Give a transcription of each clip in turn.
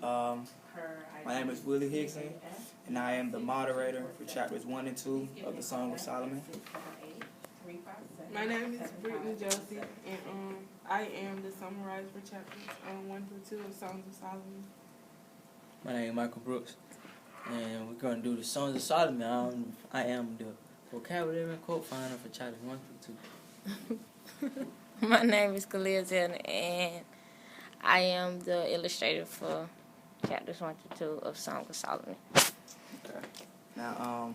Um, my name is Willie Hickson, and I am the moderator for chapters 1 and 2 of the Song of Solomon. My name is Brittany Josie, and I am the summarizer for chapters 1 through 2 of Songs of Solomon. My name is Michael Brooks, and we're going to do the Songs of Solomon. I am the vocabulary and quote finder for chapters 1 through 2. My name is Khalil Taylor, and I am the illustrator for chapters 1 to 2 of Song of Solomon. Okay. Now,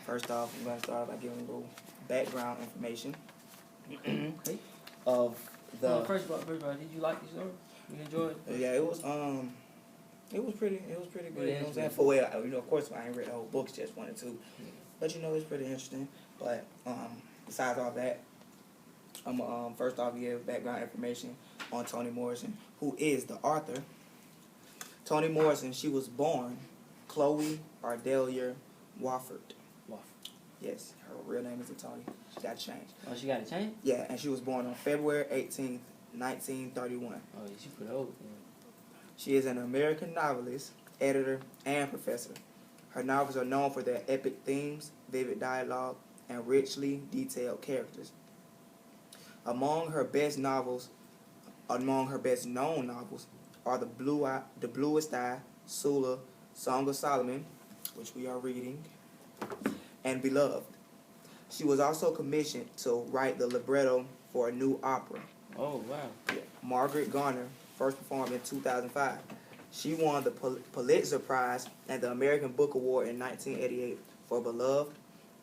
first off, I'm going to start by giving a little background information of the. First of all, did you like the story? You enjoyed it? Yeah, it was pretty good. Yeah, You know what I'm saying? For of course, I ain't read the whole books, just 1 and 2, but it's pretty interesting. But besides all that, I'm first off give background information on Toni Morrison, who is the author. Toni Morrison, she was born Chloe Ardelia Wofford. Yes, her real name is Toni. She got changed. Oh, she got it changed? Yeah, and she was born on February 18th, 1931. Oh, yeah, she pretty old. Yeah. She is an American novelist, editor, and professor. Her novels are known for their epic themes, vivid dialogue, and richly detailed characters. Among her best known novels are The Bluest Eye, Sula, Song of Solomon, which we are reading, and Beloved. She was also commissioned to write the libretto for a new opera. Oh, wow. Margaret Garner first performed in 2005. She won the Pulitzer Prize and the American Book Award in 1988 for Beloved,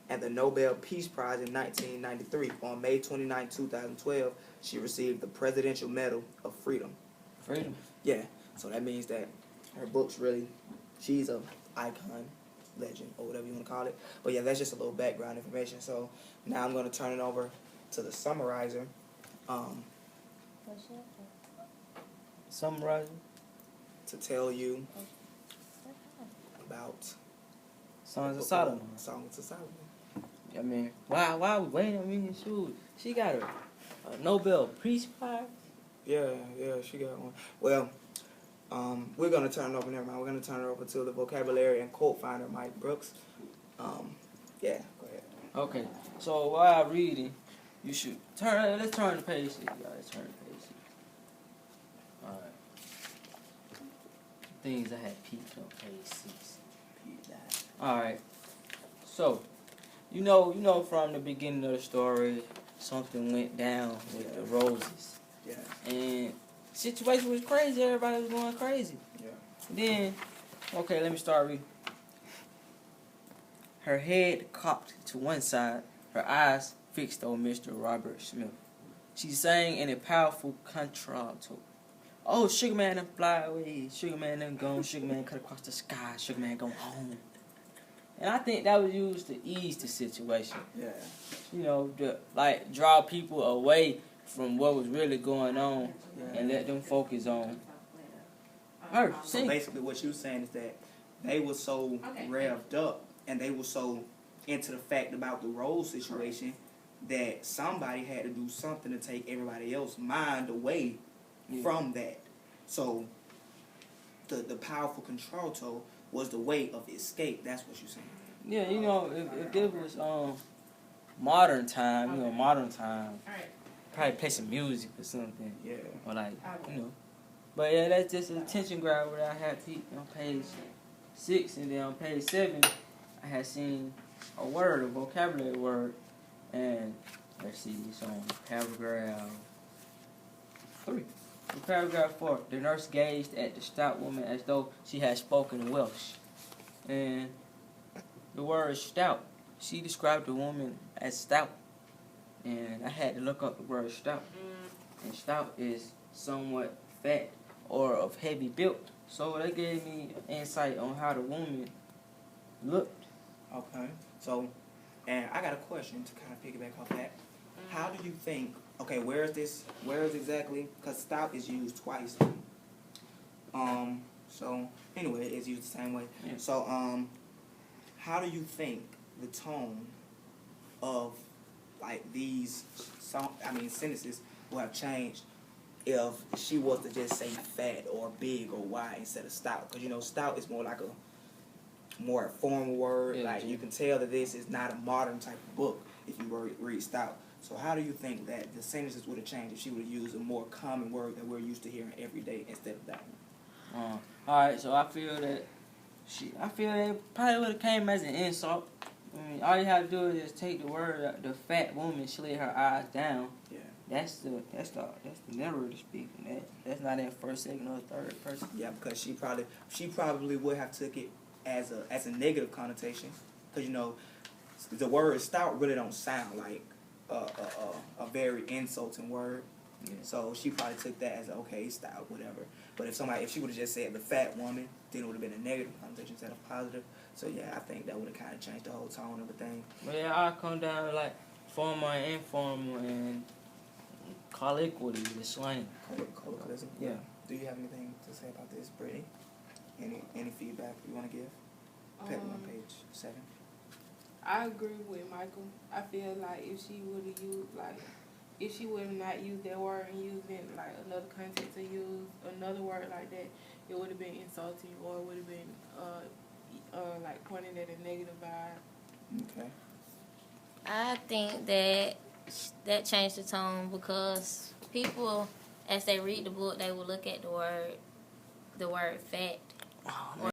and the Nobel Peace Prize in 1993. On May 29, 2012, she received the Presidential Medal of Freedom. Freedom? Yeah, so that means that her books really, she's an icon, legend, or whatever you want to call it. But yeah, that's just a little background information. So now I'm going to turn it over to the summarizer. Summarizer? To tell you about Songs of Solomon. Songs of Solomon. I mean, why we waiting? I mean, shoot, she got a Nobel Peace Prize. Yeah, she got one. Well, we're gonna turn it over. Never mind. We're gonna turn it over to the vocabulary and quote finder, Mike Brooks. Yeah, go ahead. Okay, so while reading, you should turn. Let's turn to page 6, guys. Let's turn to page 6. All right. Things I had peeped on page 6. All right. So, you know, from the beginning of the story, something went down with the roses. Yeah. And the situation was crazy. Everybody was going crazy. Yeah. Then, okay, let me start reading. Her head cocked to one side, her eyes fixed on Mr. Robert Smith. She sang in a powerful contralto. Oh, Sugar Man done fly away, Sugar Man done gone, Sugar Man cut across the sky, Sugar Man gone home. And I think that was used to ease the situation. Yeah. You know, to draw people away from what was really going on and let them focus on her. So basically what you're saying is that they were so revved up and they were so into the fact about the rose situation that somebody had to do something to take everybody else's mind away from that. So the powerful contralto was the way of escape. That's what you're saying. Yeah, you know, if this was modern time, probably play some music or something. Yeah. Or But yeah, that's just an attention grabber that I had on page 6, and then on page 7, I had seen a vocabulary word, and let's see, it's on paragraph 3. In paragraph 4, the nurse gazed at the stout woman as though she had spoken Welsh. And the word stout, she described the woman as stout. And I had to look up the word stout. And stout is somewhat fat or of heavy built. So that gave me insight on how the woman looked. Okay. So, and I got a question to kind of piggyback off that. How do you think, okay, where is exactly, because stout is used twice. So, anyway, it's used the same way. Yeah. So, how do you think the tone of, these sentences will have changed if she was to just say fat or big or wide instead of stout. Because, you know, stout is more like a more formal word. Yeah, like, yeah. you can tell that this is not a modern type of book if you read stout. So how do you think that the sentences would have changed if she would have used a more common word that we're used to hearing every day instead of that one? Alright, so I feel that it probably would have came as an insult. I mean, all you have to do is just take the word, the fat woman slid her eyes down. Yeah. That's the narrator speaking. That's not in first, second, or third person. Yeah, because she probably would have took it as a negative connotation. Because, you know, the word stout really don't sound like a very insulting word. Yeah. So she probably took that as okay, stout, whatever. But if she would have just said the fat woman, then it would have been a negative connotation instead of positive. So yeah, I think that would have kind of changed the whole tone of the thing. But yeah, I come down to like formal and informal and colloquially, the slang. Colloquialism. Yeah. Do you have anything to say about this, Brittany? Any feedback you want to give? Page 7. I agree with Michael. I feel like if she would have used, like, if she would have not used that word and used it like another context to use another word like that, it would have been insulting or it would have been like pointing at a negative vibe. Okay. I think that changed the tone because people, as they read the book, they will look at the word fact. Oh,